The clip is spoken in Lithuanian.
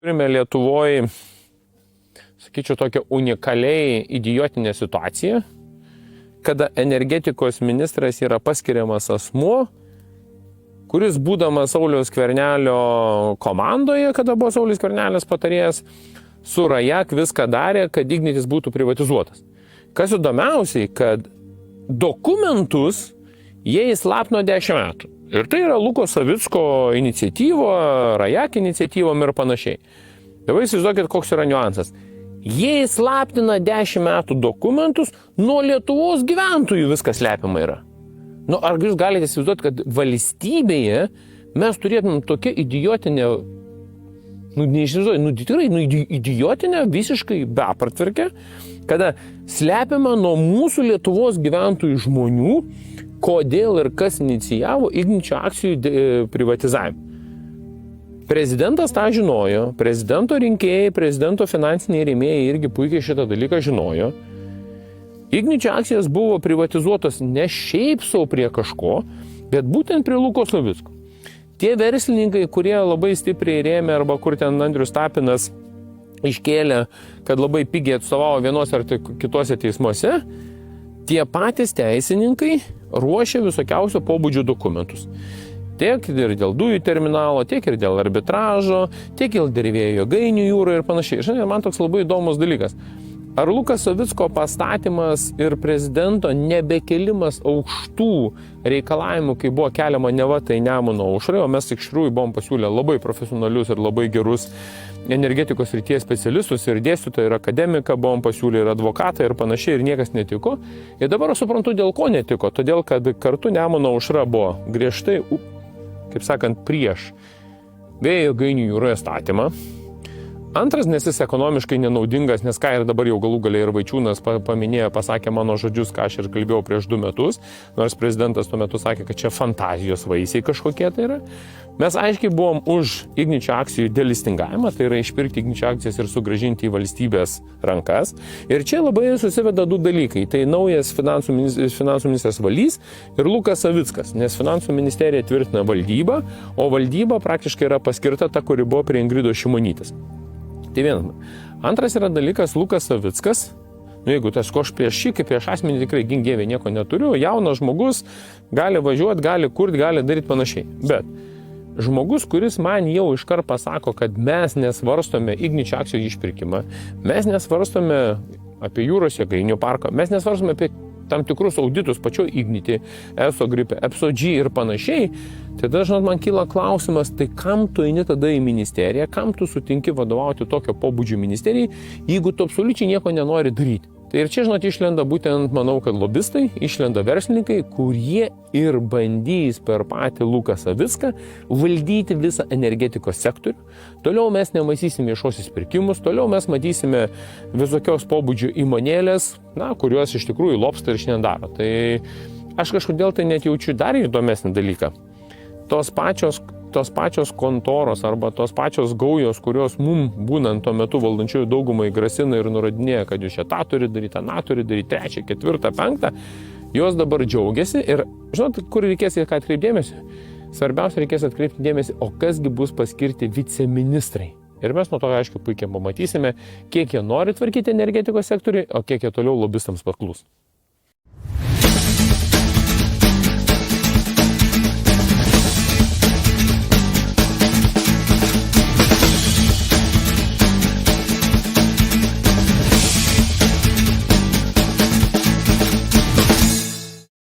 Turime Lietuvoje, sakyčiau, tokią unikaliai idiotinę situaciją, kada energetikos ministras yra paskiriamas asmuo, kuris būdamas Sauliaus Skvernelio komandoje, kada buvo Saulius Skvernelis patarėjas, su Rajak viską darė, kad Ignitis būtų privatizuotas. Kas įdomiausiai, kad dokumentus jie įslaptino 10 metų. Ir tai yra Luko Savicko iniciatyva, Rajak iniciatyvom ir panašiai. Dabar įsivaizduokit, koks yra niuansas. Jie įslaptina 10 metų dokumentus, nuo Lietuvos gyventojų viskas slepiama yra. Ar jūs galite įsivaizduoti, kad valstybėje mes turėtumėm tokią idiotinę, tikrai idiotinę, visiškai bepertvarkę, kada slepiama nuo mūsų Lietuvos gyventojų žmonių, kodėl ir kas inicijavo Igničio akcijų privatizavimą. Prezidentas tą žinojo, prezidento rinkėjai, prezidento finansiniai rėmėjai irgi puikiai šitą dalyką žinojo. Igničio akcijas buvo privatizuotos ne šiaip savo prie kažko, bet būtent prie Luko Savicko. Tie verslininkai, kurie labai stipriai rėmė arba kur ten Andrius Tapinas iškėlė, kad labai pigiai atstovavo vienose ar kitose teismuose, tie patys teisininkai ruošia visokiausio pobūdžio dokumentus. Tiek ir dėl dujų terminalo, tiek ir dėl arbitražo, tiek ir dėl vėjo jėgainių jūroje ir panašiai. Šiandien man toks labai įdomus dalykas. Ar Lukas Savicko pastatymas ir prezidento nebekelimas aukštų reikalavimų, kai buvo keliama neva tai Nemuno aušrai, o mes iš tikrųjų buvom pasiūlę labai profesionalius ir labai gerus energetikos srities specialistus ir dėstytojai ir akademiką buvom pasiūlę ir advokatą ir panašiai ir niekas netiko. Ir dabar aš suprantu, dėl ko netiko. Todėl, kad kartu Nemuno aušra buvo griežtai, kaip sakant, prieš vėjo jėgainių jūroje statymą. Antras, nes jis ekonomiškai nenaudingas, nes ką ir dabar jau galų galiai ir Vaičiūnas paminėjo, pasakė mano žodžius, ką aš ir kalbėjau prieš 2 metus, nors prezidentas tuo metu sakė, kad čia fantazijos vaisiai kažkokie tai yra. Mes aiškiai buvom už Igničio akcijų delistingavimą, tai yra išpirkti Igničio akcijas ir sugrąžinti į valstybės rankas. Ir čia labai susiveda 2 dalykai. Tai naujas finansų ministras Valys ir Lukas Savickas, nes finansų ministerija tvirtina valdybą, o valdyba praktiškai yra paskirta ta, kuri buvo prie Ingridos Šimonytės. Tai vienas. Antras yra dalykas Lukas Savickas. Jeigu tas ko aš prieš šį, kaip prieš asmenį tikrai gink dieve nieko neturiu, jaunas žmogus gali važiuoti, gali kurti, gali daryti panašiai. Bet žmogus, kuris man jau iškart pasako, kad mes nesvarstome Igničio akcijų išpirkimą, mes nesvarstome apie jūros jėgainių parką, mes nesvarstome apie tam tikrus auditus pačio Ignitį, ESO grupė, EPSO-G ir panašiai, tai dažnai man kyla klausimas, tai kam tu eini tada į ministeriją, kam tu sutinki vadovauti tokio pobūdžio ministerijai, jeigu tu absoliučiai nieko nenori daryti. Tai ir čia, žinot, išlenda būtent, manau, kad lobistai, išlenda verslininkai, kurie ir bandys per patį Luką Savicką valdyti visą energetikos sektorių. Toliau mes nematysime viešosius pirkimus, toliau mes matysime visokios pobūdžio įmonėlės, kuriuos iš tikrųjų lobsta ir šiandien daro. Tai aš kažkodėl tai net jaučiu dar įdomesnį dalyką. Tos pačios kontoros arba tos pačios gaujos, kurios būnant tuo metu valdančiųjų daugumai grasina ir nurodinėja, kad jūs čia tą turi daryti, aną turi daryti, 3, 4, 5, jos dabar džiaugiasi ir žinot, kur reikės į ką atkreipti dėmesį? Svarbiausia, reikės atkreipti dėmesį, o kasgi bus paskirti viceministrai. Ir mes nuo to aišku puikiai pamatysime, kiek jie nori tvarkyti energetikos sektoriui, o kiek jie toliau lobistams paklūs.